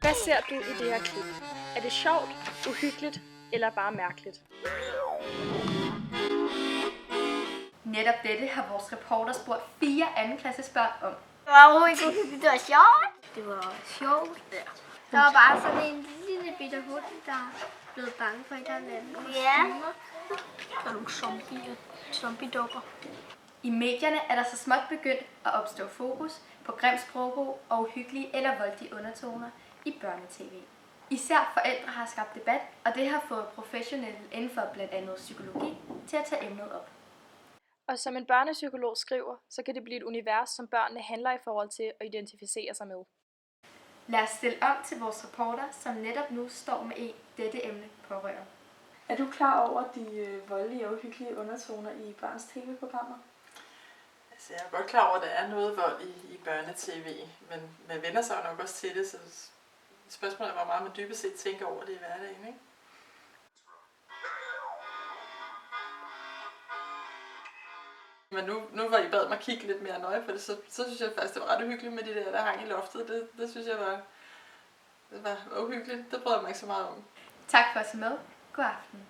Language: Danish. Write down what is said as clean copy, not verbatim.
Hvad ser du i det her klip? Er det sjovt, uhyggeligt eller bare mærkeligt? Netop dette har vores reporter spurgt 4 andenklassesbørn om. Det var overhovedet ikke, det var sjovt. Det var sjovt. Ja. Der var bare sådan en lille bitte hund, der blev bange for, at der landede kostymer. Og nogle zombie-dukker. I medierne er der så småt begyndt at opstå fokus på grim sprogbrug og uhyggelige eller voldelige undertoner i børnetv. Især forældre har skabt debat, og det har fået professionelle inden for blandt andet psykologi til at tage emnet op. Og som en børnepsykolog skriver, så kan det blive et univers, som børnene handler i forhold til at identificere sig med. Lad os stille om til vores reporter, som netop nu står med dette emne pårører. Er du klar over de voldelige og uhyggelige undertoner i børns tv-programmer? Altså, jeg er godt klar over, at der er noget vold i børnetv, men man vender sig jo nok også til det, så spørgsmålet er, hvor meget man dybest set tænker over det i hverdagen, ikke? Men nu var I bad mig kigge lidt mere nøje på det, så synes jeg faktisk, det var ret uhyggeligt med de der hang i loftet. Det synes jeg var uhyggeligt. Det brød jeg mig ikke så meget om. Tak for at se med. God aften.